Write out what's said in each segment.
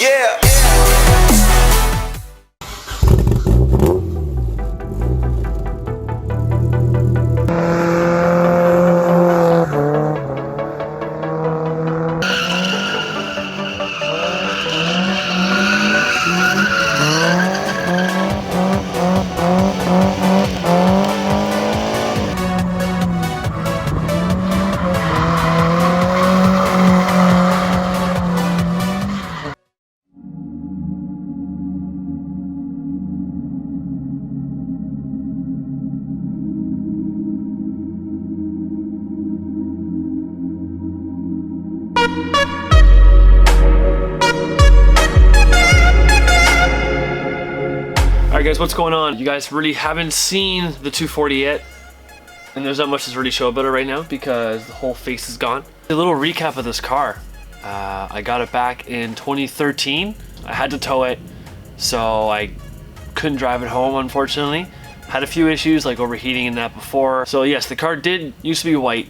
Yeah. Alright guys, what's going on? You guys really haven't seen the 240 yet, and there's not much to really show about it right now because the whole face is gone. A little recap of this car. I got it back in 2013. I had to tow it, so I couldn't drive it home, unfortunately. Had a few issues like overheating and that before. So yes, the car used to be white.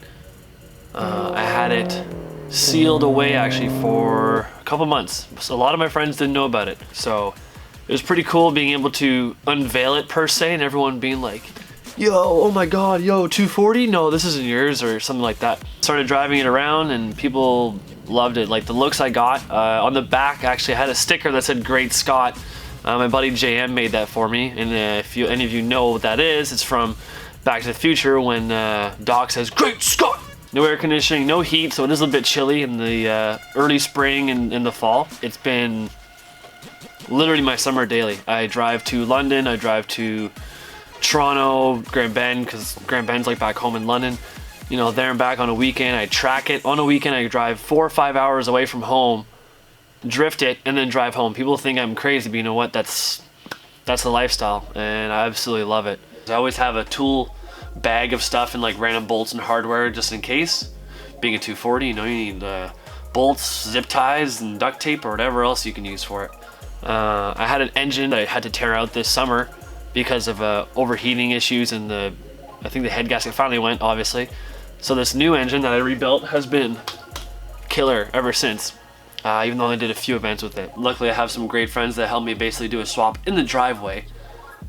I had it sealed away actually for a couple months. So a lot of my friends didn't know about it. So it was pretty cool being able to unveil it per se, and everyone being like, yo, oh my god, yo, 240? No, this isn't yours, or something like that. Started driving it around and people loved it. Like the looks I got. On the back, actually, I had a sticker that said Great Scott. My buddy JM made that for me, and if any of you know what that is, it's from Back to the Future when Doc says, Great Scott! No air conditioning, no heat, so it is a bit chilly in the early spring and in the fall. It's been literally my summer daily. I drive to London, I drive to Toronto, Grand Bend, because Grand Bend's like back home in London. You know, there and back on a weekend. I track it. On a weekend, I drive 4 or 5 hours away from home, drift it, and then drive home. People think I'm crazy, but you know what? That's the lifestyle, and I absolutely love it. I always have a tool bag of stuff and like random bolts and hardware just in case. Being a 240, you know, you need bolts, zip ties, and duct tape, or whatever else you can use for it. I had an engine I had to tear out this summer because of overheating issues, and I think the head gasket finally went, obviously. So this new engine that I rebuilt has been killer ever since, even though I did a few events with it. Luckily, I have some great friends that helped me basically do a swap in the driveway,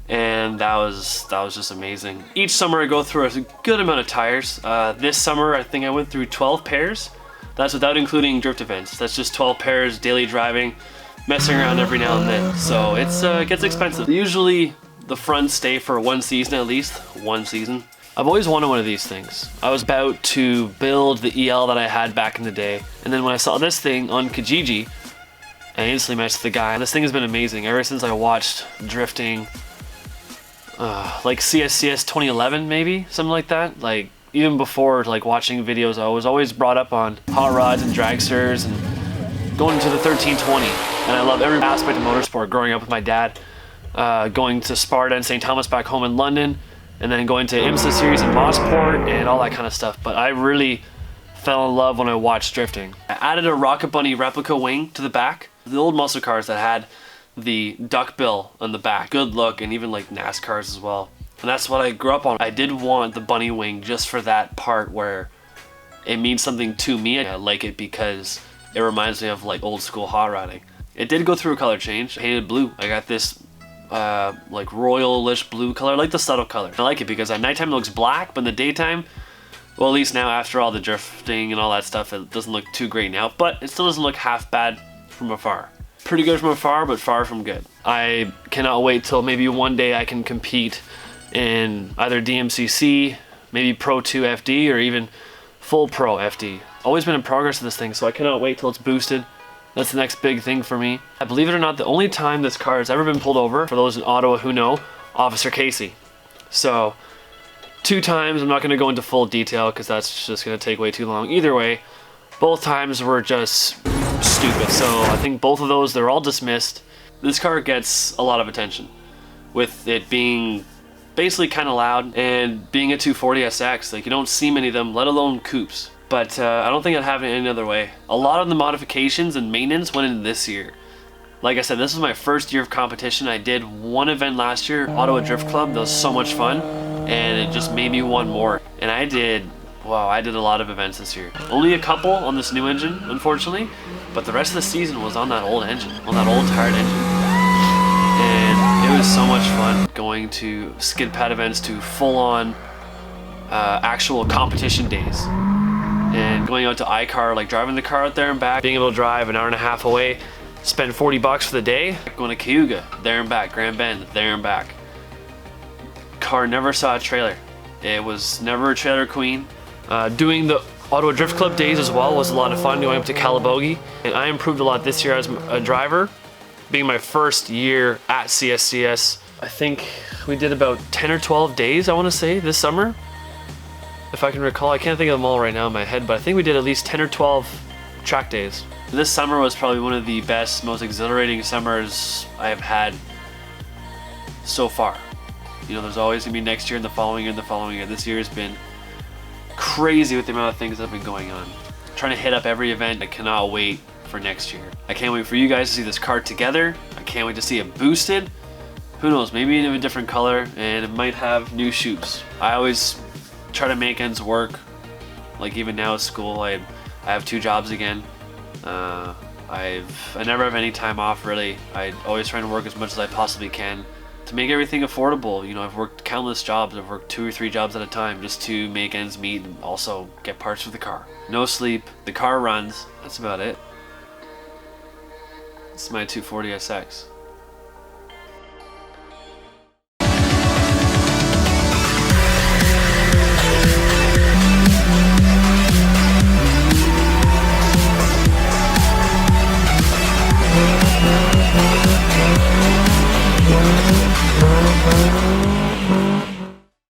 and that was just amazing. Each summer I go through a good amount of tires. This summer I think I went through 12 pairs. That's without including drift events. That's just 12 pairs, daily driving, messing around every now and then. So it gets expensive. Usually the fronts stay for one season, at least one season. I've always wanted one of these things. I was about to build the EL that I had back in the day, and then when I saw this thing on Kijiji, I instantly messaged the guy. This thing has been amazing ever since I watched drifting, like CSCS 2011 maybe, something like that. Like even before, like watching videos, I was always brought up on hot rods and dragsters and going to the 1320. And I love every aspect of motorsport. Growing up with my dad, going to Sparta and St. Thomas back home in London, and then going to IMSA series in Mossport and all that kind of stuff. But I really fell in love when I watched drifting. I added a Rocket Bunny replica wing to the back. The old muscle cars that had the duckbill on the back. Good look, and even like NASCARs as well. And that's what I grew up on. I did want the bunny wing just for that part where it means something to me. I like it because it reminds me of like old school hot rodding. It did go through a color change. I painted blue. I got this like royalish blue color, like the subtle color. I like it because at nighttime it looks black, but in the daytime, well, at least now after all the drifting and all that stuff, it doesn't look too great now, but it still doesn't look half bad from afar. Pretty good from afar, but far from good. I cannot wait till maybe one day I can compete in either DMCC, maybe Pro 2 FD, or even full Pro FD. Always been in progress with this thing, so I cannot wait till it's boosted. That's the next big thing for me. Believe it or not, the only time this car has ever been pulled over, for those in Ottawa who know, Officer Casey. So 2 times, I'm not gonna go into full detail because that's just gonna take way too long. Either way, both times were just stupid. So I think both of those, they're all dismissed. This car gets a lot of attention with it being basically kind of loud and being a 240SX. Like you don't see many of them, let alone coupes. But I don't think I'd have it any other way. A lot of the modifications and maintenance went into this year. Like I said, this was my first year of competition. I did one event last year, Ottawa Drift Club. That was so much fun, and it just made me want more. And I did a lot of events this year. Only a couple on this new engine, unfortunately, But the rest of the season was on that old engine, on that old tired engine. And it was so much fun going to skid pad events, to full-on actual competition days. And going out to iCar, like driving the car out there and back, being able to drive an hour and a half away, spend 40 bucks for the day, going to Cayuga, there and back, Grand Bend, there and back. Car never saw a trailer. It was never a trailer queen. Doing the Ottawa Drift Club days as well was a lot of fun, going up to Calabogie. And I improved a lot this year as a driver, being my first year at CSCS. I think we did about 10 or 12 days, I want to say, this summer. If I can recall, I can't think of them all right now in my head, but I think we did at least 10 or 12 track days. This summer was probably one of the best, most exhilarating summers I have had so far. You know, there's always gonna be next year and the following year and the following year. This year has been crazy with the amount of things that have been going on. Trying to hit up every event. I cannot wait for next year. I can't wait for you guys to see this car together. I can't wait to see it boosted. Who knows, maybe in a different color, and it might have new shoes. I always try to make ends work. Like even now at school, I have 2 jobs again. I never have any time off really. I always try to work as much as I possibly can to make everything affordable. You know, I've worked countless jobs. I've worked 2 or 3 jobs at a time just to make ends meet and also get parts for the car. No sleep, the car runs, that's about it. It's my 240SX.